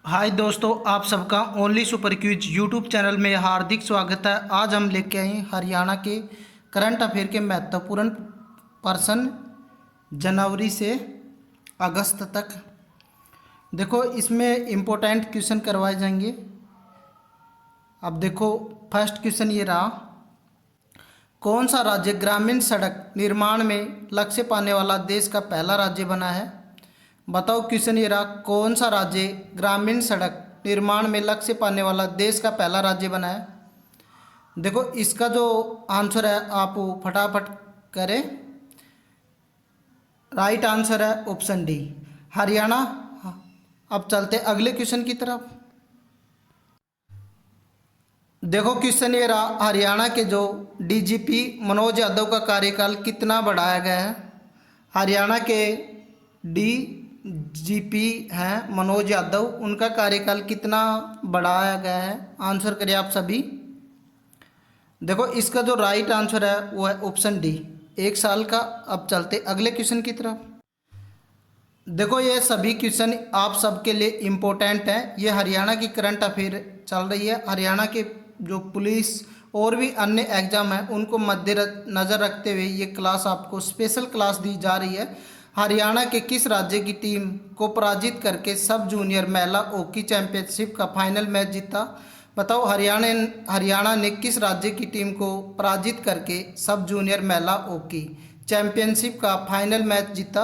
हाय दोस्तों, आप सबका only super quiz YouTube channel में हार्दिक स्वागत है। आज हम लेके आए हरियाणा के करंट अफेयर के महत्वपूर्ण पर्सन जनवरी से अगस्त तक। देखो, इसमें इम्पोर्टेंट क्वेश्चन करवाए जाएंगे। अब देखो, फर्स्ट क्वेश्चन ये रहा, कौन सा राज्य ग्रामीण सड़क निर्माण में लक्ष्य पाने वाला देश का पहला राज्य बना है? बताओ, क्वेश्चन ये रहा, कौन सा राज्य ग्रामीण सड़क निर्माण में लक्ष्य पाने वाला देश का पहला राज्य बना है? देखो, इसका जो आंसर है आप फटाफट करें। राइट आंसर है ऑप्शन डी, हरियाणा। अब चलते अगले क्वेश्चन की तरफ। देखो, क्वेश्चन ये रहा, हरियाणा के जो डीजीपी मनोज यादव का कार्यकाल कितना बढ़ाया गया है? हरियाणा के डीजीपी हैं मनोज यादव, उनका कार्यकाल कितना बढ़ाया गया है? आंसर करिए आप सभी। देखो, इसका जो राइट आंसर है वो है ऑप्शन डी, 1 साल का। अब चलते अगले क्वेश्चन की तरफ। देखो, ये सभी क्वेश्चन आप सबके लिए इम्पोर्टेंट हैं। ये हरियाणा की करंट अफेयर चल रही है। हरियाणा के जो पुलिस और भी अन्य एग्जाम हैं उनको मद्देनज़र रखते हुए ये क्लास आपको स्पेशल क्लास दी जा रही है। हरियाणा के किस राज्य की टीम को पराजित करके सब जूनियर महिला हॉकी चैंपियनशिप का फाइनल मैच जीता? बताओ, हरियाणा ने किस राज्य की टीम को पराजित करके सब जूनियर महिला हॉकी चैंपियनशिप का फाइनल मैच जीता?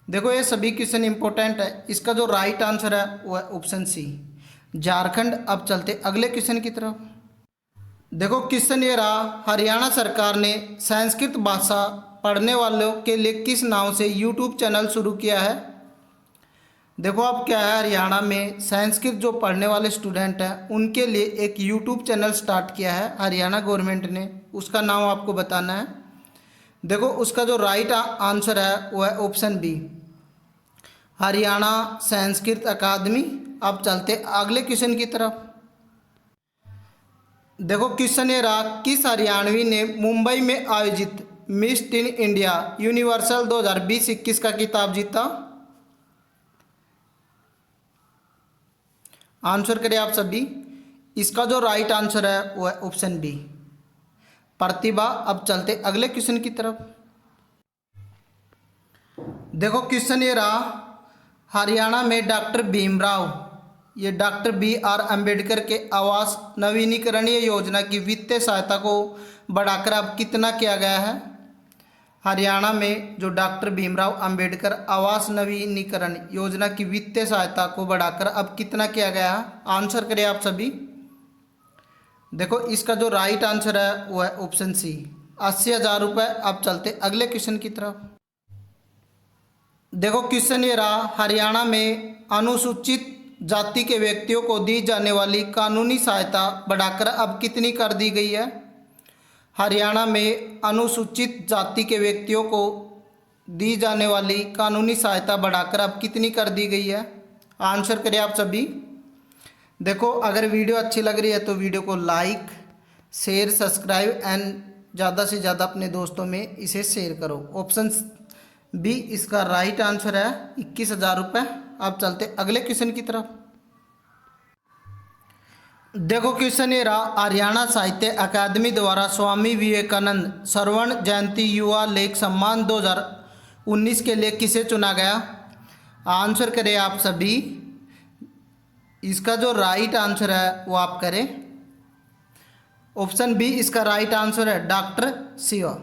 देखो, ये सभी क्वेश्चन इंपॉर्टेंट है। इसका जो राइट आंसर है वो है ऑप्शन सी, झारखंड। अब चलते अगले क्वेश्चन की तरफ। देखो, क्वेश्चन ये रहा, हरियाणा सरकार ने संस्कृत भाषा पढ़ने वालों के लिए किस नाम से यूट्यूब चैनल शुरू किया है? देखो, अब क्या है, हरियाणा में संस्कृत जो पढ़ने वाले स्टूडेंट हैं उनके लिए एक यूट्यूब चैनल स्टार्ट किया है हरियाणा गवर्नमेंट ने। उसका नाम आपको बताना है। देखो, उसका जो राइट आंसर है वो है ऑप्शन बी, हरियाणा संस्कृत अकादमी। अब चलते अगले क्वेश्चन की तरफ। देखो, क्वेश्चन ये रहा, किस हरियाणवी ने मुंबई में आयोजित मिस टीन इंडिया यूनिवर्सल 2020-21 का खिताब जीता? आंसर करें आप सभी। इसका जो राइट आंसर है वो है ऑप्शन बी, प्रतिभा। अब चलते अगले क्वेश्चन की तरफ। देखो, क्वेश्चन ये रहा, हरियाणा में डॉक्टर भीमराव, ये डॉक्टर BR अम्बेडकर के आवास नवीनीकरणीय योजना की वित्तीय सहायता को बढ़ाकर अब कितना किया गया है? हरियाणा में जो डॉक्टर भीमराव अम्बेडकर आवास नवीनीकरण योजना की वित्तीय सहायता को बढ़ाकर अब कितना किया गया है? आंसर करें आप सभी। देखो, इसका जो राइट आंसर है वो है ऑप्शन सी, 80,000 रुपये। अब चलते अगले क्वेश्चन की तरफ। देखो, क्वेश्चन ये रहा, हरियाणा में अनुसूचित जाति के व्यक्तियों को दी जाने वाली कानूनी सहायता बढ़ाकर अब कितनी कर दी गई है? हरियाणा में अनुसूचित जाति के व्यक्तियों को दी जाने वाली कानूनी सहायता बढ़ाकर अब कितनी कर दी गई है? आंसर करें आप सभी। देखो, अगर वीडियो अच्छी लग रही है तो वीडियो को लाइक, शेयर, सब्सक्राइब एंड ज़्यादा से ज़्यादा अपने दोस्तों में इसे शेयर करो। ऑप्शन बी इसका राइट आंसर है, 21,000 रुपये। अब चलते अगले क्वेश्चन की तरफ। देखो, क्वेश्चन ये रहा, हरियाणा साहित्य अकादमी द्वारा स्वामी विवेकानंद स्वर्ण जयंती युवा लेख सम्मान 2019 के लिए किसे चुना गया? आंसर करें आप सभी। इसका जो राइट आंसर है वो आप करें ऑप्शन बी, इसका राइट आंसर है डॉक्टर शिवा।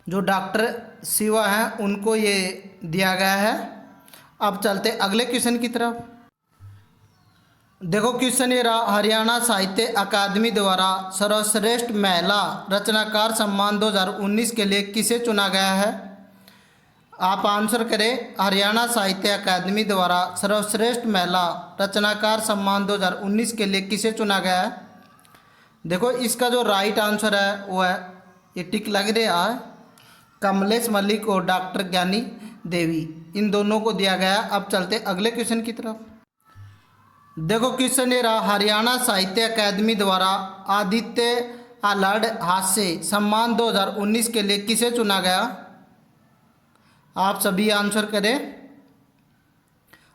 जो डॉक्टर शिवा हैं उनको ये दिया गया है। अब चलते अगले क्वेश्चन की तरफ। देखो, क्वेश्चन ये रहा, हरियाणा साहित्य अकादमी द्वारा सर्वश्रेष्ठ महिला रचनाकार सम्मान 2019 के लिए किसे चुना गया है? आप आंसर करें। हरियाणा साहित्य अकादमी द्वारा सर्वश्रेष्ठ महिला रचनाकार सम्मान 2019 के लिए किसे चुना गया है? देखो, इसका जो राइट आंसर है वो है, ये टिक लग रहा है, कमलेश मलिक और डॉक्टर ज्ञानी देवी, इन दोनों को दिया गया। अब चलते अगले क्वेश्चन की तरफ। देखो, क्वेश्चन ये रहा, हरियाणा साहित्य अकादमी द्वारा आदित्य आलड़ हास्य सम्मान 2019 के लिए किसे चुना गया? आप सभी आंसर करें।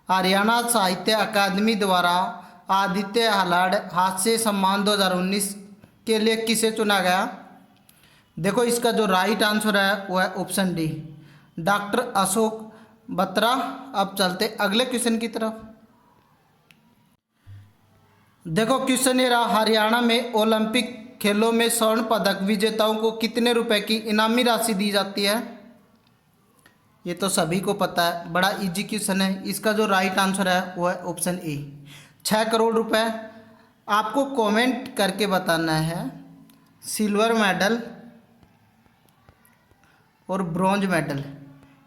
हरियाणा साहित्य अकादमी द्वारा आदित्य हलाड़ हास्य सम्मान 2019 के लिए किसे चुना गया? देखो इसका जो राइट आंसर है वो है option D, doctor Ashok Batra. अब चलते अगले क्वेश्चन की तरफ। देखो क्वेश्चन ये रहा, हरियाणा में ओलंपिक खेलों में स्वर्ण पदक विजेताओं को कितने रुपए की इनामी राशि दी जाती है? ये तो सभी को पता है, बड़ा इजी क्वेश्चन है। इसका जो राइट आंसर है वो है ऑप्शन ए, 6 करोड़ रुपए। आपको कमेंट करके बताना है सिल्वर मेडल और ब्रॉन्ज मेडल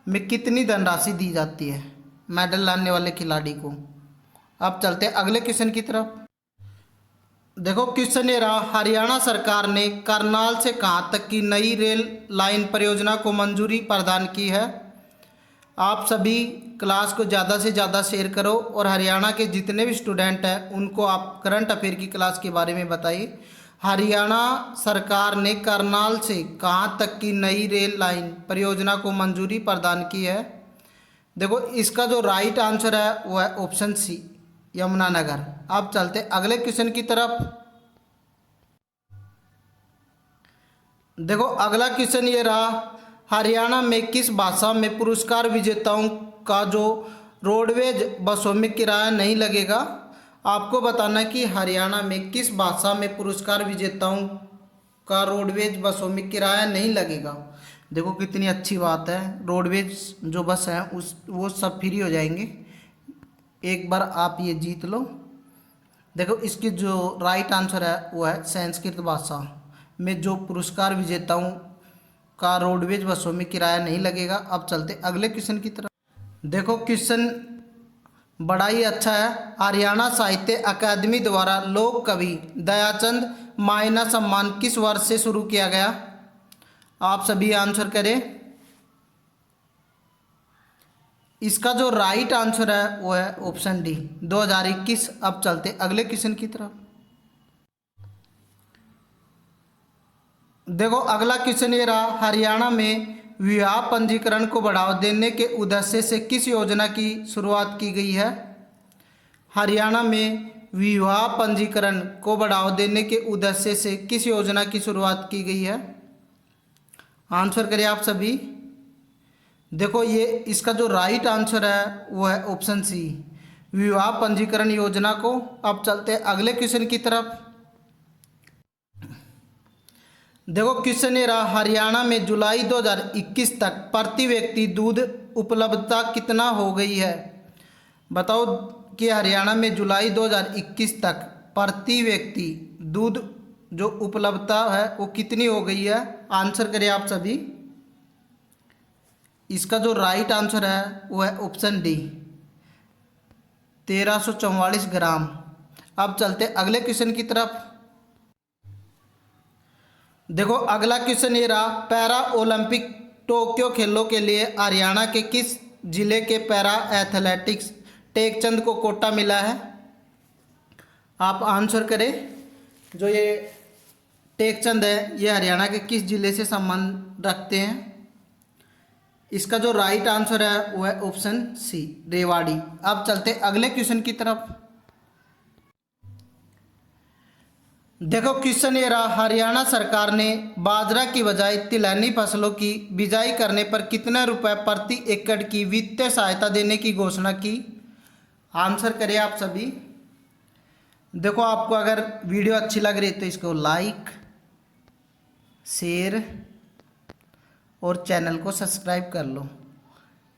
में कितनी धनराशि दी जाती है मेडल लाने वाले खिलाड़ी को। अब चलते अगले क्वेश्चन की तरफ। देखो क्वेश्चन ये रहा, हरियाणा सरकार ने करनाल से कहाँ तक की नई रेल लाइन परियोजना को मंजूरी प्रदान की है? आप सभी क्लास को ज़्यादा से ज़्यादा शेयर करो और हरियाणा के जितने भी स्टूडेंट हैं उनको आप करंट अफेयर की क्लास के बारे में बताइए। हरियाणा सरकार ने करनाल से कहाँ तक की नई रेल लाइन परियोजना को मंजूरी प्रदान की है? देखो इसका जो राइट आंसर है वो है ऑप्शन सी, यमुनानगर। अब चलते अगले क्वेश्चन की तरफ। देखो अगला क्वेश्चन ये रहा, हरियाणा में किस भाषा में पुरस्कार विजेताओं का जो रोडवेज बसों में किराया नहीं लगेगा? आपको बताना कि हरियाणा में किस भाषा में पुरस्कार विजेताओं का रोडवेज बसों में किराया नहीं लगेगा। देखो कितनी अच्छी बात है, रोडवेज जो बस है वो सब फ्री हो जाएंगे। एक बार आप ये जीत लो। देखो इसकी जो राइट आंसर है वो है संस्कृत भाषा में जो पुरस्कार विजेताओं का रोडवेज बसों में किराया नहीं लगेगा। अब चलते अगले क्वेश्चन की तरफ। देखो क्वेश्चन बड़ा ही अच्छा है, हरियाणा साहित्य अकादमी द्वारा लोक कवि दयाचंद मायना सम्मान किस वर्ष से शुरू किया गया? आप सभी आंसर करें। इसका जो राइट आंसर है वो है ऑप्शन डी, 2021। अब चलते अगले क्वेश्चन की तरफ। देखो अगला क्वेश्चन ये रहा, हरियाणा में विवाह पंजीकरण को बढ़ावा देने के उद्देश्य से किस योजना की शुरुआत की गई है? हरियाणा में विवाह पंजीकरण को बढ़ावा देने के उद्देश्य से किस योजना की शुरुआत की गई है? आंसर करें आप सभी। देखो ये इसका जो राइट आंसर है वो है ऑप्शन सी, विवाह पंजीकरण योजना को। अब चलते अगले क्वेश्चन की तरफ। देखो क्वेश्चन ये रहा, हरियाणा में जुलाई 2021 तक प्रति व्यक्ति दूध उपलब्धता कितना हो गई है? बताओ कि हरियाणा में जुलाई 2021 तक प्रति व्यक्ति दूध जो उपलब्धता है वो कितनी हो गई है? आंसर करें आप सभी। इसका जो राइट आंसर है वो है ऑप्शन डी, 1344 ग्राम। अब चलते अगले क्वेश्चन की तरफ। देखो अगला क्वेश्चन ये रहा, पैरा ओलंपिक टोक्यो खेलों के लिए हरियाणा के किस जिले के पैरा एथलेटिक्स टेकचंद को कोटा मिला है? आप आंसर करें। जो ये टेकचंद है ये हरियाणा के किस जिले से संबंध रखते हैं? इसका जो राइट आंसर है वो है ऑप्शन सी, रेवाड़ी। अब चलते अगले क्वेश्चन की तरफ। देखो क्वेश्चन ये रहा, हरियाणा सरकार ने बाजरा की बजाय तिलहनी फसलों की बिजाई करने पर कितने रुपए प्रति एकड़ की वित्तीय सहायता देने की घोषणा की? आंसर करें आप सभी। देखो आपको अगर वीडियो अच्छी लग रही है तो इसको लाइक शेयर और चैनल को सब्सक्राइब कर लो।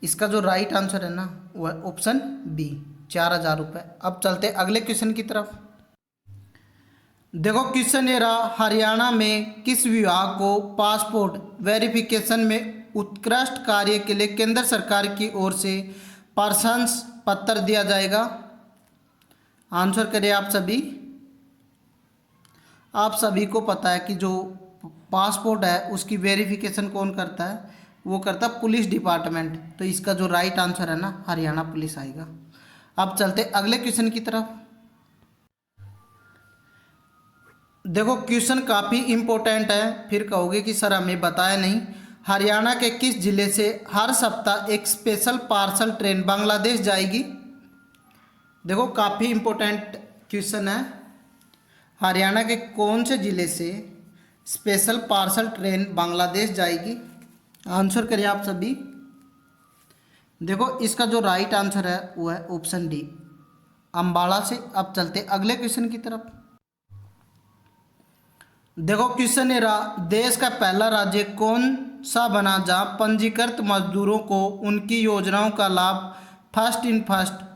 इसका जो राइट आंसर है ना वो है ऑप्शन बी, 4000 रुपये। अब चलते अगले क्वेश्चन की तरफ। देखो क्वेश्चन ये रहा, हरियाणा में किस विभाग को पासपोर्ट वेरिफिकेशन में उत्कृष्ट कार्य के लिए केंद्र सरकार की ओर से प्रशंसा पत्र दिया जाएगा? आंसर करें आप सभी। आप सभी को पता है कि जो पासपोर्ट है उसकी वेरिफिकेशन कौन करता है? वो करता है पुलिस डिपार्टमेंट। तो इसका जो राइट आंसर है ना हरियाणा पुलिस आएगा। अब चलते अगले क्वेश्चन की तरफ। देखो क्वेश्चन काफ़ी इम्पोर्टेंट है, फिर कहोगे कि सर हमें बताया नहीं। हरियाणा के किस जिले से हर सप्ताह एक स्पेशल पार्सल ट्रेन बांग्लादेश जाएगी? देखो काफ़ी इम्पोर्टेंट क्वेश्चन है। हरियाणा के कौन से ज़िले से स्पेशल पार्सल ट्रेन बांग्लादेश जाएगी? आंसर करिए आप सभी। देखो इसका जो राइट आंसर है वो है ऑप्शन डी, अम्बाला से। अब चलते अगले क्वेश्चन की तरफ। देखो क्वेश्चन है देश का पहला राज्य कौन सा बना जहां पंजीकृत मजदूरों को उनकी योजनाओं का लाभ फर्स्ट इन फर्स्ट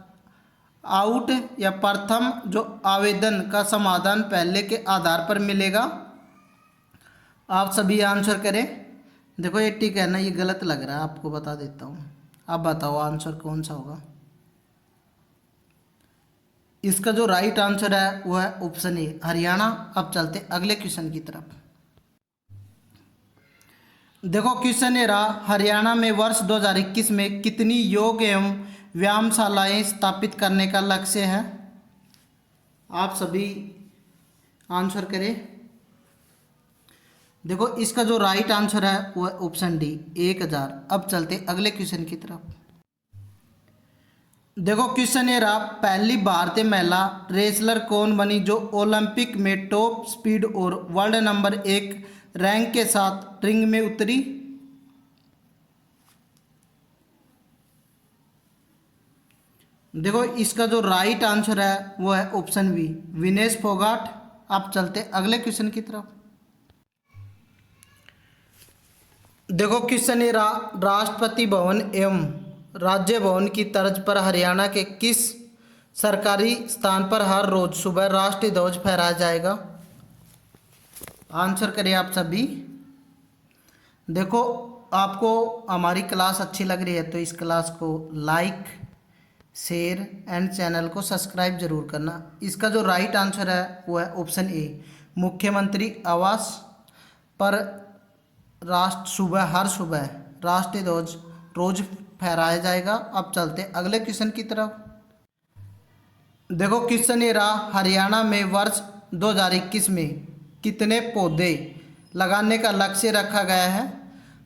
आउट या प्रथम जो आवेदन का समाधान पहले के आधार पर मिलेगा? आप सभी आंसर करें। देखो ये ठीक है ना, ये गलत लग रहा है, आपको बता देता हूँ। आप बताओ आंसर कौन सा होगा। इसका जो राइट आंसर है वो है ऑप्शन ए, हरियाणा। अब चलते अगले क्वेश्चन की तरफ। देखो क्वेश्चन ये रहा, हरियाणा में वर्ष 2021 में कितनी योग एवं व्यायामशालाएं स्थापित करने का लक्ष्य है? आप सभी आंसर करें। देखो इसका जो राइट आंसर है वो है ऑप्शन डी, 1000। अब चलते अगले क्वेश्चन की तरफ। देखो क्वेश्चन ये रहा, पहली भारतीय महिला रेसलर कौन बनी जो ओलंपिक में टॉप स्पीड और वर्ल्ड नंबर 1 रैंक के साथ रिंग में उतरी? देखो इसका जो राइट आंसर है वो है ऑप्शन बी, विनेश फोगाट। आप चलते अगले क्वेश्चन की तरफ। देखो क्वेश्चन ये रहा, राष्ट्रपति भवन एवं राज्य भवन की तर्ज पर हरियाणा के किस सरकारी स्थान पर हर रोज सुबह राष्ट्रीय ध्वज फहराया जाएगा? आंसर करिए आप सभी। देखो आपको हमारी क्लास अच्छी लग रही है तो इस क्लास को लाइक, शेयर एंड चैनल को सब्सक्राइब जरूर करना। इसका जो राइट आंसर है वो है ऑप्शन ए, मुख्यमंत्री आवास पर हर सुबह राष्ट्रीय ध्वज रोज फहराया जाएगा। अब चलते अगले क्वेश्चन की तरफ। देखो क्वेश्चन ये रहा, हरियाणा में वर्ष 2021 में कितने पौधे लगाने का लक्ष्य रखा गया है?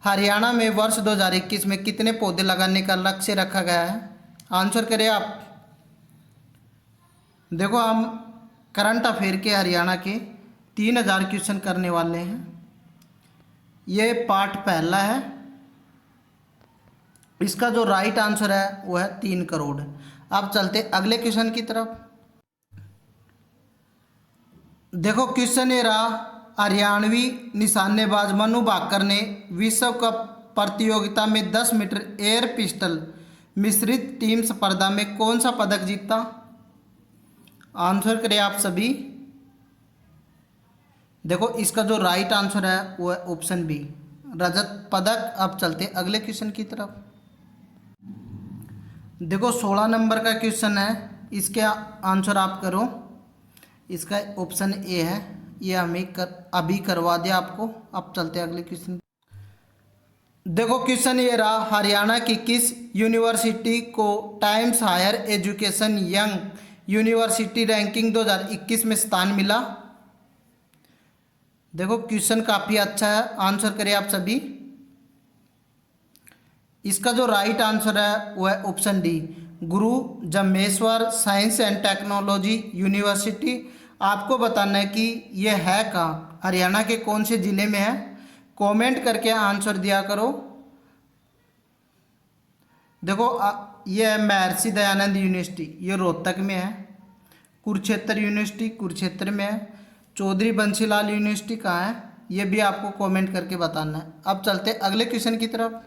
हरियाणा में वर्ष 2021 में कितने पौधे लगाने का लक्ष्य रखा गया है? आंसर करें आप। देखो हम करंट अफेयर के हरियाणा के 3000 क्वेश्चन करने वाले हैं। ये पार्ट पहला है। इसका जो राइट आंसर है वो है 3 करोड़। अब चलते अगले क्वेश्चन की तरफ। देखो क्वेश्चन ये रहा, हरियाणवी निशानेबाज मनु भाकर ने विश्व कप प्रतियोगिता में 10 मीटर एयर पिस्टल मिश्रित टीम स्पर्धा में कौन सा पदक जीता? आंसर करें आप सभी। देखो इसका जो राइट आंसर है वो है ऑप्शन बी, रजत पदक। अब चलते अगले क्वेश्चन की तरफ। देखो 16 नंबर का क्वेश्चन है, इसके आंसर आप करो। इसका ऑप्शन ए है, ये अभी करवा दिया आपको। अब चलते अगले क्वेश्चन। देखो क्वेश्चन ये रहा, हरियाणा की किस यूनिवर्सिटी को Times Higher Education Young University Ranking 2021 में स्थान मिला? देखो क्वेश्चन काफ़ी अच्छा है, आंसर करें आप सभी। इसका जो राइट आंसर है वो है option D, Guru Jambheshwar science and technology university. आपको बताना है कि यह है कहाँ, हरियाणा के कौन से ज़िले में है। कमेंट करके आंसर दिया करो। देखो ये है महर्षि दयानंद यूनिवर्सिटी, ये रोहतक में है। कुरुक्षेत्र यूनिवर्सिटी कुरुक्षेत्र में है। चौधरी बंसीलाल यूनिवर्सिटी कहाँ है, ये भी आपको कमेंट करके बताना है। अब चलते अगले क्वेश्चन की तरफ।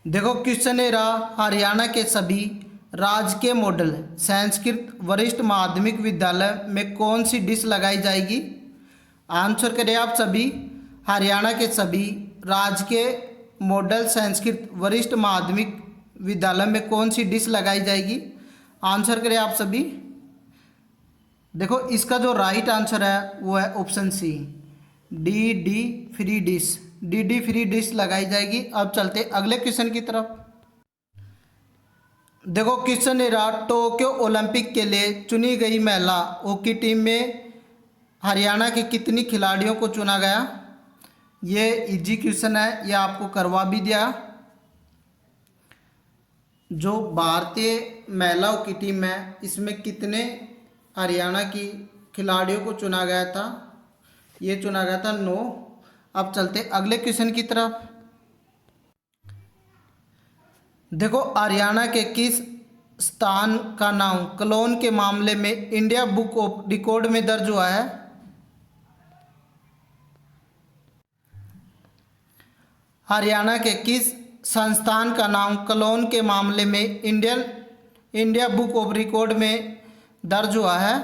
देखो क्वेश्चन ये रहा, हरियाणा के सभी राजकीय मॉडल संस्कृत वरिष्ठ माध्यमिक विद्यालय में कौन सी डिश लगाई जाएगी? आंसर करें आप सभी। हरियाणा के सभी राजकीय मॉडल संस्कृत वरिष्ठ माध्यमिक विद्यालय में कौन सी डिश लगाई जाएगी? आंसर करें आप सभी। देखो इसका जो राइट आंसर है वो है option C, D Free Dish. D Free Dish लगाई जाएगी। अब चलते अगले क्वेश्चन की तरफ। देखो क्वेश्चन ये रहा, टोक्यो ओलंपिक के लिए चुनी गई महिला हॉकी टीम में हरियाणा की कितनी खिलाड़ियों को चुना गया? ये इजी क्वेश्चन है, ये आपको करवा भी दिया। जो भारतीय महिलाओं की टीम है इसमें कितने हरियाणा की खिलाड़ियों को चुना गया था? ये चुना गया था 9। अब चलते अगले क्वेश्चन की तरफ। देखो हरियाणा के किस स्थान का नाम क्लोन के मामले में इंडिया बुक ऑफ रिकॉर्ड में दर्ज हुआ है? हरियाणा के किस संस्थान का नाम क्लोन के मामले में इंडिया बुक ऑफ रिकॉर्ड में दर्ज हुआ है?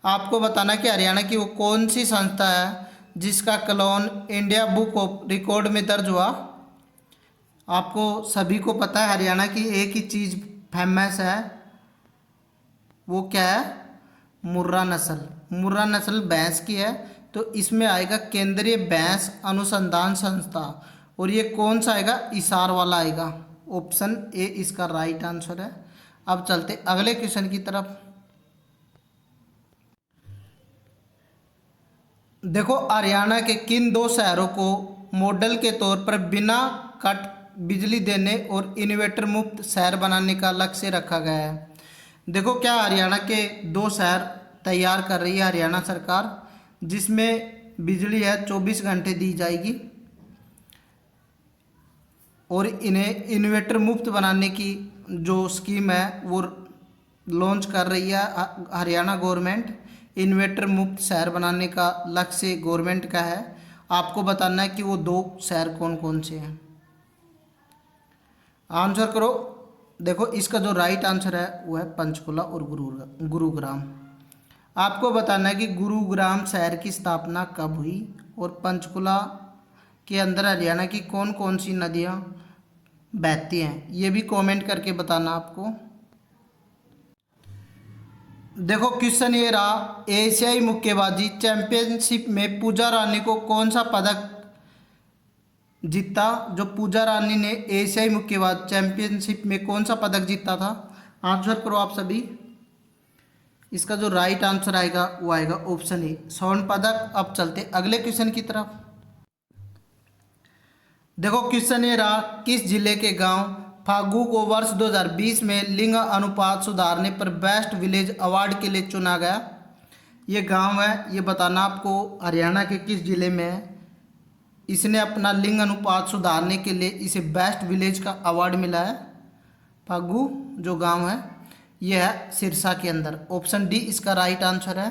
आपको बताना कि हरियाणा की वो कौन सी संस्था है जिसका clone India book of record में दर्ज हुआ। आपको सभी को पता है हरियाणा की एक ही चीज़ फेमस है, वो क्या है? मुर्रा नस्ल। मुर्रा नस्ल भैंस की है, तो इसमें आएगा केंद्रीय भैंस अनुसंधान संस्था, और ये कौन सा आएगा? हिसार वाला आएगा। ऑप्शन ए इसका राइट आंसर है। अब चलते अगले क्वेश्चन की तरफ। देखो हरियाणा के किन 2 शहरों को मॉडल के तौर पर बिना कट बिजली देने और इन्वर्टर मुक्त शहर बनाने का लक्ष्य रखा गया है? देखो क्या हरियाणा के 2 शहर तैयार कर रही है हरियाणा सरकार, जिसमें बिजली है 24 घंटे दी जाएगी और इन्हें इन्वर्टर मुक्त बनाने की जो स्कीम है वो लॉन्च कर रही है हरियाणा गवर्नमेंट। इन्वर्टर मुक्त शहर बनाने का लक्ष्य गवर्नमेंट का है। आपको बताना है कि वो 2 शहर कौन कौन से हैं। आंसर करो। देखो इसका जो राइट आंसर है वो है पंचकुला और गुरुग्राम। आपको बताना है कि गुरुग्राम शहर की स्थापना कब हुई और पंचकुला के अंदर हरियाणा की कौन कौन सी नदियाँ बहती हैं, ये भी कमेंट करके बताना आपको। देखो क्वेश्चन ये रहा, एशियाई मुक्केबाजी चैंपियनशिप में पूजा रानी को कौन सा पदक जीता? जो पूजा रानी ने एशियाई मुक्केबाज चैंपियनशिप में कौन सा पदक जीता था? आंसर करो आप सभी। इसका जो राइट आंसर आएगा वो आएगा ऑप्शन ए, स्वर्ण पदक। अब चलते अगले क्वेश्चन की तरफ। देखो क्वेश्चन ये रहा, किस जिले के गांव फागू को वर्ष 2020 में लिंग अनुपात सुधारने पर बेस्ट विलेज अवार्ड के लिए चुना गया? ये गांव है, ये बताना आपको हरियाणा के किस जिले में है। इसने अपना लिंग अनुपात सुधारने के लिए इसे बेस्ट विलेज का अवार्ड मिला है। फागू जो गांव है ये है सिरसा के अंदर। ऑप्शन डी इसका राइट आंसर है।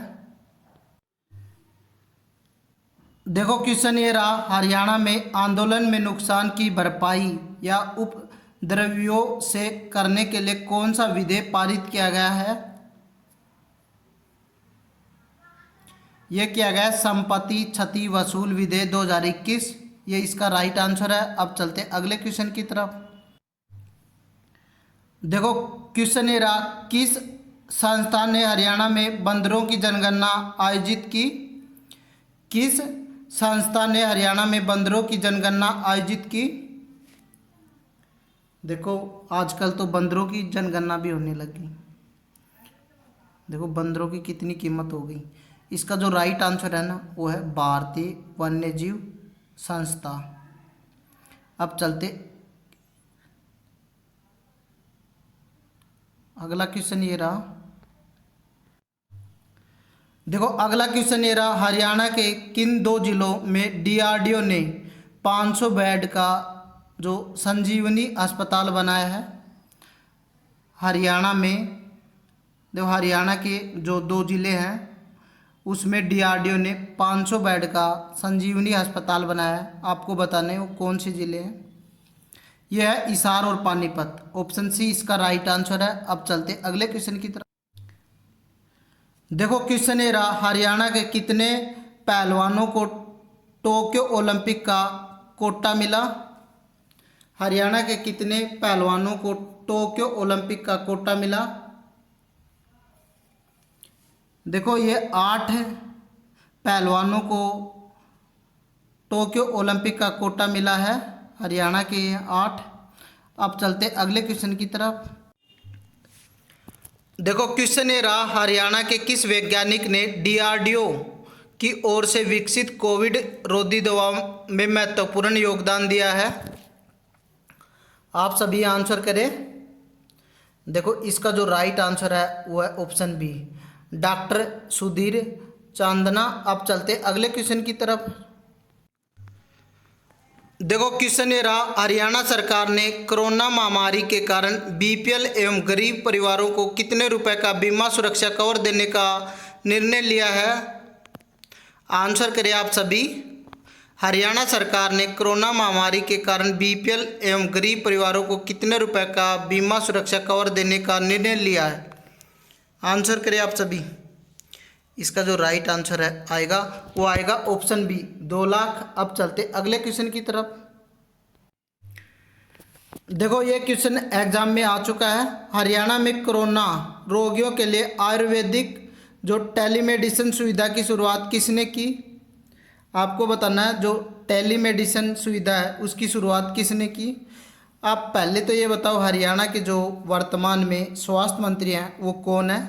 देखो क्वेश्चन ये रहा, हरियाणा में आंदोलन में नुकसान की भरपाई या उपद्रवियों से करने के लिए कौन सा विधेयक पारित किया गया है? यह किया गया संपत्ति क्षति वसूल विधेयक 2021। ये इसका राइट आंसर है। अब चलते अगले क्वेश्चन की तरफ। देखो क्वेश्चन ये रहा, किस संस्था ने हरियाणा में बंदरों की जनगणना आयोजित की? किस संस्था ने हरियाणा में बंदरों की जनगणना आयोजित की? देखो आजकल तो बंदरों की जनगणना भी होने लगी। देखो बंदरों की कितनी कीमत हो गई। इसका जो राइट आंसर है ना वो है भारतीय वन्यजीव संस्था। अब चलते अगला क्वेश्चन ये रहा। देखो अगला क्वेश्चन ये रहा, हरियाणा के किन 2 जिलों में डीआरडीओ ने 500 बेड का जो संजीवनी अस्पताल बनाया है? हरियाणा में देखो हरियाणा के जो 2 जिले हैं उसमें डीआरडीओ ने 500 बेड का संजीवनी अस्पताल बनाया है। आपको बताना है वो कौन से ज़िले हैं। यह है हिसार और पानीपत। ऑप्शन सी इसका राइट आंसर है। अब चलते अगले क्वेश्चन की तरफ। देखो क्वेश्चन ये रहा, हरियाणा के कितने पहलवानों को टोक्यो ओलंपिक का कोटा मिला? हरियाणा के कितने पहलवानों को टोक्यो ओलंपिक का कोटा मिला? देखो ये 8 पहलवानों को टोक्यो ओलंपिक का कोटा मिला है, हरियाणा के 8। अब चलते अगले क्वेश्चन की तरफ। देखो क्वेश्चन ये रहा, हरियाणा के किस वैज्ञानिक ने डीआरडीओ की ओर से विकसित कोविड रोधी दवाओं में महत्वपूर्ण योगदान दिया है? आप सभी आंसर करें। देखो इसका जो राइट आंसर है वो है option B, doctor Sudhir Chandna. अब चलते अगले क्वेश्चन की तरफ। देखो क्वेश्चन ये रहा, हरियाणा सरकार ने कोरोना महामारी के कारण बीपीएल एवं गरीब परिवारों को कितने रुपए का बीमा सुरक्षा कवर देने का निर्णय लिया है? आंसर करें आप सभी। हरियाणा सरकार ने कोरोना महामारी के कारण बीपीएल एवं गरीब परिवारों को कितने रुपए का बीमा सुरक्षा कवर देने का निर्णय लिया है? आंसर करें आप सभी। इसका जो राइट आंसर है आएगा वो आएगा ऑप्शन बी, 2 लाख। अब चलते अगले क्वेश्चन की तरफ। देखो ये क्वेश्चन एग्जाम में आ चुका है। हरियाणा में कोरोना रोगियों के लिए आयुर्वेदिक जो टेलीमेडिसिन सुविधा की शुरुआत किसने की? आपको बताना है जो टेलीमेडिसिन सुविधा है उसकी शुरुआत किसने की। आप पहले तो ये बताओ, हरियाणा के जो वर्तमान में स्वास्थ्य मंत्री हैं वो कौन है?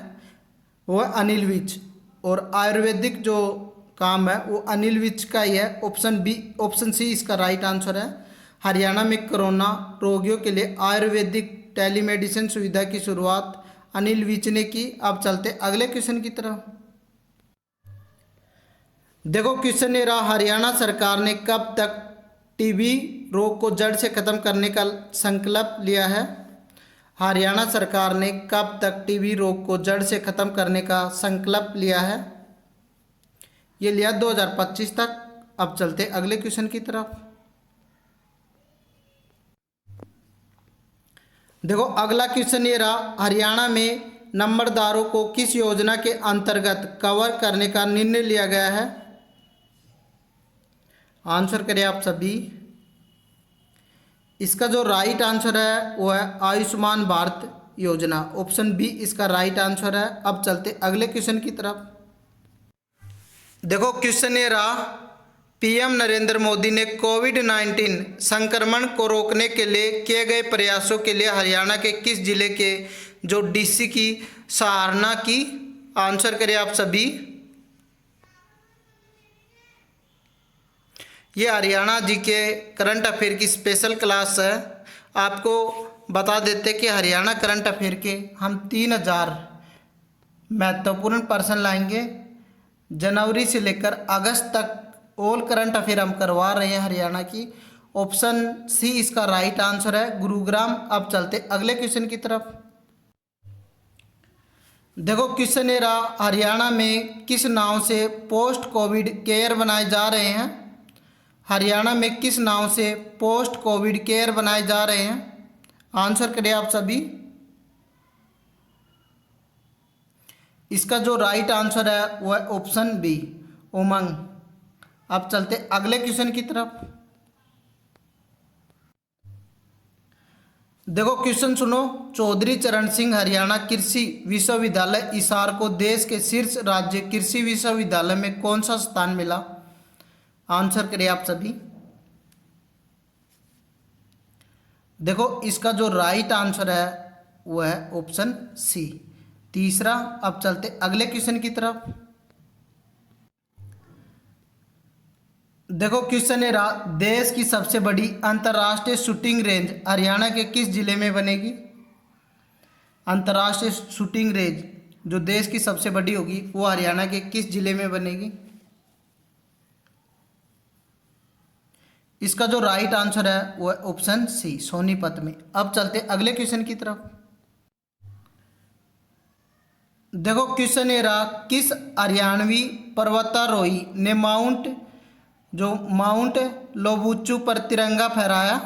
वो है अनिल विज। और आयुर्वेदिक जो काम है वो अनिल विज का ही है। ऑप्शन बी, ऑप्शन सी इसका राइट आंसर है। हरियाणा में कोरोना रोगियों के लिए आयुर्वेदिक टेलीमेडिसिन सुविधा की शुरुआत अनिल विज ने की। अब चलते अगले क्वेश्चन की तरफ। देखो क्वेश्चन ये रहा, हरियाणा सरकार ने कब तक टीबी रोग को जड़ से खत्म करने का संकल्प लिया है? हरियाणा सरकार ने कब तक टीबी रोग को जड़ से खत्म करने का संकल्प लिया है? ये लिया 2025 तक। अब चलते अगले क्वेश्चन की तरफ। देखो अगला क्वेश्चन ये रहा, हरियाणा में नंबरदारों को किस योजना के अंतर्गत कवर करने का निर्णय लिया गया है? आंसर करें आप सभी। इसका जो राइट आंसर है वो है आयुष्मान भारत योजना। ऑप्शन बी इसका राइट आंसर है। अब चलते अगले क्वेश्चन की तरफ। देखो क्वेश्चन ये रहा, पीएम नरेंद्र मोदी ने कोविड-19 संक्रमण को रोकने के लिए किए गए प्रयासों के लिए हरियाणा के किस जिले के जो डीसी की सराहना की? आंसर करें आप सभी। ये हरियाणा जी के करंट अफेयर की स्पेशल क्लास है। आपको बता देते कि हरियाणा करंट अफेयर के हम 3000 महत्वपूर्ण प्रश्न लाएंगे। जनवरी से लेकर अगस्त तक ऑल करंट अफेयर हम करवा रहे हैं हरियाणा की। ऑप्शन सी इसका राइट आंसर है, गुरुग्राम। अब चलते अगले क्वेश्चन की तरफ। देखो क्वेश्चन ये रहा, हरियाणा में किस नाम से पोस्ट कोविड केयर बनाए जा रहे हैं? हरियाणा में किस नाम से पोस्ट कोविड केयर बनाए जा रहे हैं? आंसर करें आप सभी। इसका जो राइट आंसर है वो है ऑप्शन बी, उमंग। अब चलते अगले क्वेश्चन की तरफ। देखो क्वेश्चन सुनो, चौधरी चरण सिंह हरियाणा कृषि विश्वविद्यालय हिसार को देश के शीर्ष राज्य कृषि विश्वविद्यालय में कौन सा स्थान मिला? आंसर करें आप सभी। देखो इसका जो राइट आंसर है वो है ऑप्शन सी, तीसरा। अब चलते अगले क्वेश्चन की तरफ। देखो क्वेश्चन है देश की सबसे बड़ी अंतर्राष्ट्रीय शूटिंग रेंज हरियाणा के किस जिले में बनेगी? अंतर्राष्ट्रीय शूटिंग रेंज जो देश की सबसे बड़ी होगी वो हरियाणा के किस जिले में बनेगी? इसका जो राइट आंसर है वो है ऑप्शन सी, सोनीपत में। अब चलते अगले क्वेश्चन की तरफ। देखो क्वेश्चन ये रहा, किस हरियाणवी पर्वतारोही ने माउंट लोबुचू पर तिरंगा फहराया?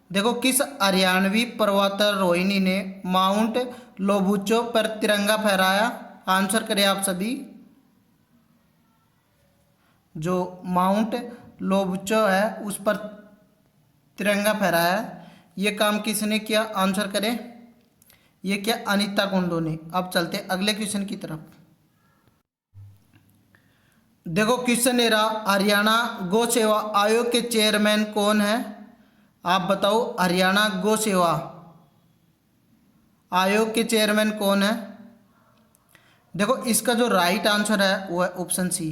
देखो किस हरियाणवी पर्वतारोहिणी ने माउंट लोबुचो पर तिरंगा फहराया? आंसर करें आप सभी। जो माउंट लोबुचो है उस पर तिरंगा फहराया है, ये काम किसने किया? आंसर करें। ये क्या? अनीता कुंडू ने। अब चलते अगले क्वेश्चन की तरफ। देखो क्वेश्चन ये रहा, हरियाणा गौ सेवा आयोग के चेयरमैन कौन है? आप बताओ, हरियाणा गौ सेवा आयोग के चेयरमैन कौन है? देखो इसका जो राइट आंसर है वो है ऑप्शन सी,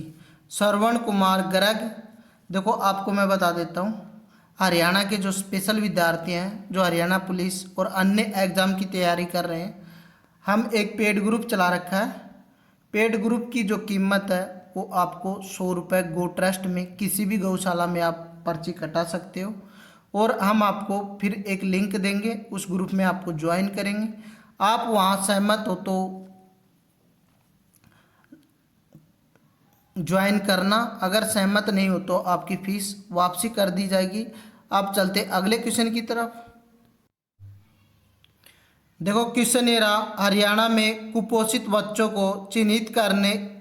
श्रवण कुमार गर्ग। देखो आपको मैं बता देता हूँ, हरियाणा के जो स्पेशल विद्यार्थी हैं, जो हरियाणा पुलिस और अन्य एग्ज़ाम की तैयारी कर रहे हैं, हम एक पेड ग्रुप चला रखा है। पेड ग्रुप की जो कीमत है वो आपको 100 रुपये गो ट्रस्ट में किसी भी गौशाला में आप पर्ची कटा सकते हो, और हम आपको फिर एक लिंक देंगे, उस ग्रुप में आपको ज्वाइन करेंगे। आप वहाँ सहमत हो तो ज्वाइन करना, अगर सहमत नहीं हो तो आपकी फ़ीस वापसी कर दी जाएगी। आप चलते अगले क्वेश्चन की तरफ। देखो क्वेश्चन ये रहा, हरियाणा में कुपोषित बच्चों को चिन्हित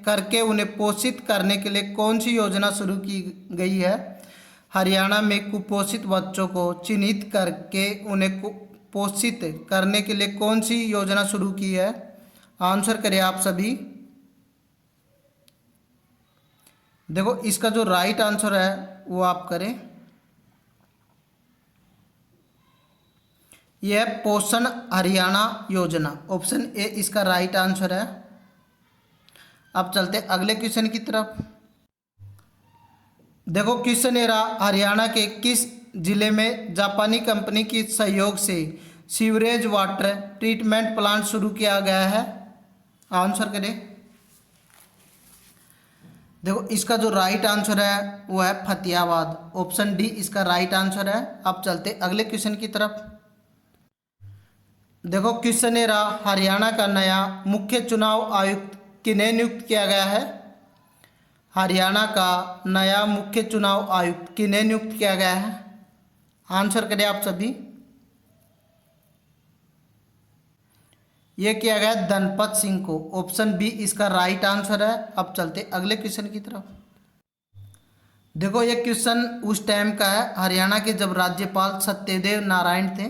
करके उन्हें पोषित करने के लिए कौन सी योजना शुरू की गई है। हरियाणा में कुपोषित बच्चों को चिन्हित करके उन्हें पोषित करने के लिए कौन सी योजना शुरू की है। आंसर करें आप सभी। देखो इसका जो राइट आंसर है वो आप करें, यह पोषण हरियाणा योजना, ऑप्शन ए इसका राइट आंसर है। अब चलते अगले क्वेश्चन की तरफ। देखो क्वेश्चन ये रहा, हरियाणा के किस जिले में जापानी कंपनी के सहयोग से सीवरेज वाटर ट्रीटमेंट प्लांट शुरू किया गया है। आंसर करें। देखो इसका जो राइट आंसर है वो है फतेहाबाद, ऑप्शन डी इसका राइट आंसर है। अब चलते अगले क्वेश्चन की तरफ। देखो क्वेश्चन ये रहा, हरियाणा का नया मुख्य चुनाव आयुक्त किन्हें नियुक्त किया गया है। हरियाणा का नया मुख्य चुनाव आयुक्त किन्हें नियुक्त किया गया है। आंसर करें आप सभी। यह किया गया धनपत सिंह को, ऑप्शन बी इसका राइट आंसर है। अब चलते अगले क्वेश्चन की तरफ। देखो ये क्वेश्चन उस टाइम का है, हरियाणा के जब राज्यपाल सत्यदेव नारायण थे।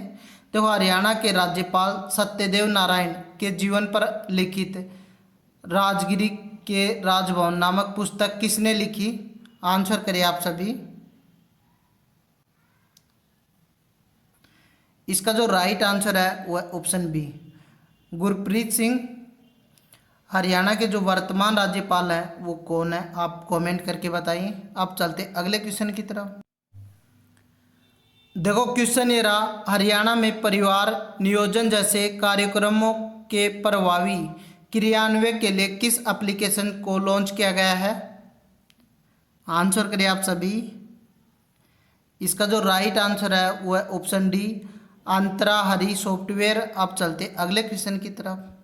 देखो हरियाणा के राज्यपाल सत्यदेव नारायण के जीवन पर लिखित राजगिरी के राजभवन नामक पुस्तक किसने लिखी। आंसर करें आप सभी। इसका जो राइट आंसर है वो है ऑप्शन बी गुरप्रीत सिंह। हरियाणा के जो वर्तमान राज्यपाल हैं वो कौन है, आप कमेंट करके बताइए। आप चलते अगले क्वेश्चन की तरफ। देखो क्वेश्चन ये रहा, हरियाणा में परिवार नियोजन जैसे कार्यक्रमों के प्रभावी क्रियान्वयन के लिए किस एप्लीकेशन को लॉन्च किया गया है। आंसर करिए आप सभी। इसका जो राइट आंसर है वो है ऑप्शन डी अंतरा हरी सॉफ्टवेयर। आप चलते अगले क्वेश्चन की तरफ।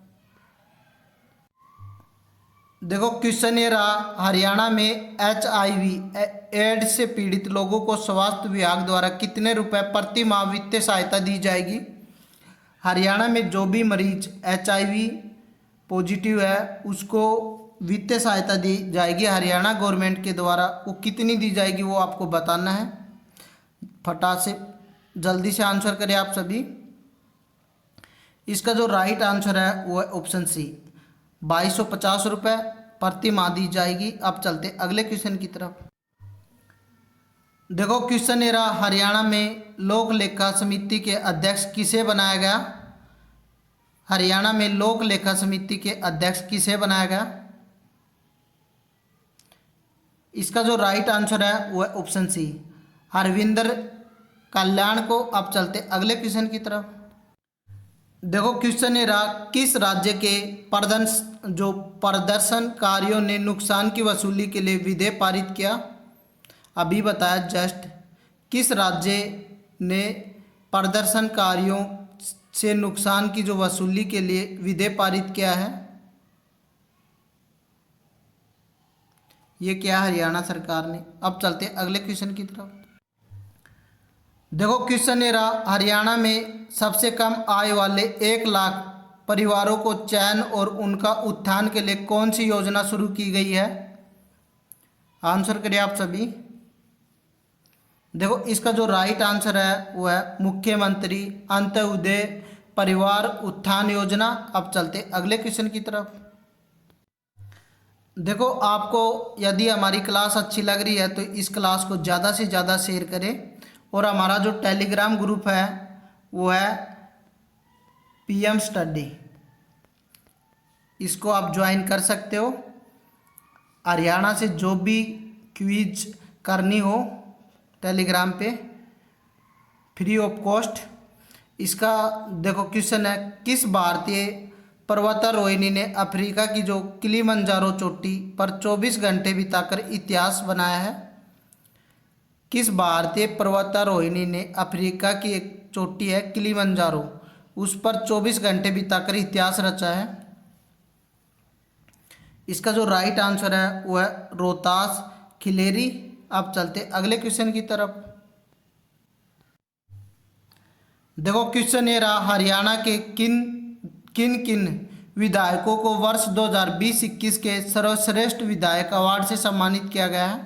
देखो क्वेश्चन ये रहा, हरियाणा में HIV एड्स से पीड़ित लोगों को स्वास्थ्य विभाग द्वारा कितने रुपए प्रति माह वित्तीय सहायता दी जाएगी। हरियाणा में जो भी मरीज HIV पॉजिटिव है उसको वित्तीय सहायता दी जाएगी हरियाणा गवर्नमेंट के द्वारा। वो कितनी दी जाएगी वो आपको बताना है। फटाक से जल्दी से आंसर करें आप सभी। इसका जो राइट आंसर है वो है ऑप्शन सी 2250 रुपये प्रति माह दी जाएगी। अब चलते अगले क्वेश्चन की तरफ। देखो क्वेश्चन ये रहा, हरियाणा में लोक लेखा समिति के अध्यक्ष किसे बनाया गया। हरियाणा में लोक लेखा समिति के अध्यक्ष किसे बनाया गया। इसका जो राइट आंसर है वो है ऑप्शन सी हरविंदर कल्याण को। अब चलते अगले क्वेश्चन की तरफ। देखो क्वेश्चन ये रहा, किस राज्य के प्रदर्शनकारियों ने नुकसान की वसूली के लिए विधेयक पारित किया। अभी बताया जस्ट, किस राज्य ने प्रदर्शनकारियों से नुकसान की जो वसूली के लिए विधेयक पारित किया है। ये क्या हरियाणा सरकार ने। अब चलते अगले क्वेश्चन की तरफ। देखो क्वेश्चन ये रहा, हरियाणा में सबसे कम आय वाले 1 लाख परिवारों को चयन और उनका उत्थान के लिए कौन सी योजना शुरू की गई है। आंसर करिए आप सभी। देखो इसका जो राइट आंसर है वो है मुख्यमंत्री अंत्योदय परिवार उत्थान योजना। अब चलते अगले क्वेश्चन की तरफ। देखो आपको यदि हमारी क्लास अच्छी लग रही है तो इस क्लास को ज़्यादा से ज़्यादा शेयर करें, और हमारा जो टेलीग्राम ग्रुप है वो है PM स्टडी, इसको आप ज्वाइन कर सकते हो। हरियाणा से जो भी क्विज करनी हो टेलीग्राम पे फ्री ऑफ कॉस्ट। इसका देखो क्वेश्चन है, किस भारतीय पर्वतारोहिणी ने अफ्रीका की जो किलिमंजारो चोटी पर 24 घंटे बिताकर इतिहास बनाया है? किस भारतीय पर्वतारोहिणी ने अफ्रीका की एक चोटी है किलिमंजारो, उस पर 24 घंटे बिताकर इतिहास रचा है? इसका जो राइट आंसर है वो है रोहतास खिलेरी। अब चलते अगले क्वेश्चन की तरफ। देखो क्वेश्चन ये रहा, हरियाणा के किन किन किन विधायकों को वर्ष 2020-21 के सर्वश्रेष्ठ विधायक अवार्ड से सम्मानित किया गया है?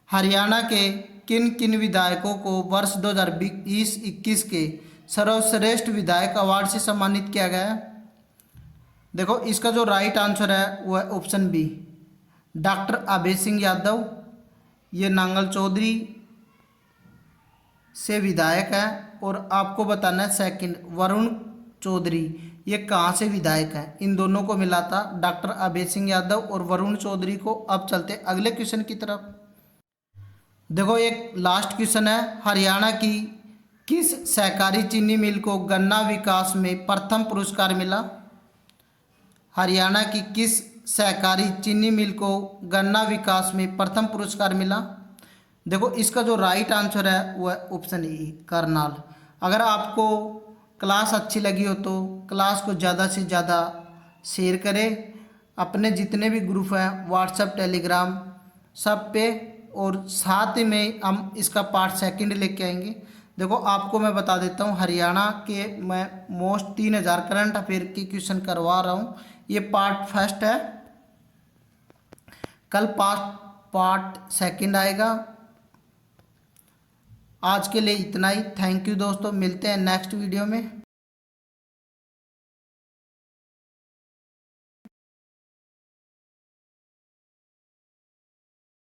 हरियाणा के किन किन विधायकों को वर्ष 2020-21 के सर्वश्रेष्ठ विधायक अवार्ड से सम्मानित किया गया है? देखो इसका जो राइट आंसर है वो है option B, doctor Abhay Singh Yadav. ये नांगल चौधरी से विधायक है। और आपको बताना है सेकंड, वरुण चौधरी, ये कहाँ से विधायक है? इन दोनों को मिला था, डॉक्टर अभय सिंह यादव और वरुण चौधरी को। अब चलते अगले क्वेश्चन की तरफ। देखो एक लास्ट क्वेश्चन है, हरियाणा की किस सहकारी चीनी मिल को गन्ना विकास में प्रथम पुरस्कार मिला? हरियाणा की किस सहकारी चीनी मिल को गन्ना विकास में प्रथम पुरस्कार मिला? देखो इसका जो राइट आंसर है वो है ऑप्शन ई, करनाल। अगर आपको क्लास अच्छी लगी हो तो क्लास को ज़्यादा से ज़्यादा शेयर करें अपने जितने भी ग्रुप हैं व्हाट्सएप टेलीग्राम सब पे, और साथ ही में हम इसका पार्ट सेकंड लेके आएंगे। देखो आपको मैं बता देता हूँ, हरियाणा के मैं मोस्ट 3000 करंट अफेयर की क्वेश्चन करवा रहा हूँ। ये पार्ट फर्स्ट है, कल पार्ट सेकंड आएगा। आज के लिए इतना ही। थैंक यू दोस्तों, मिलते हैं नेक्स्ट वीडियो में।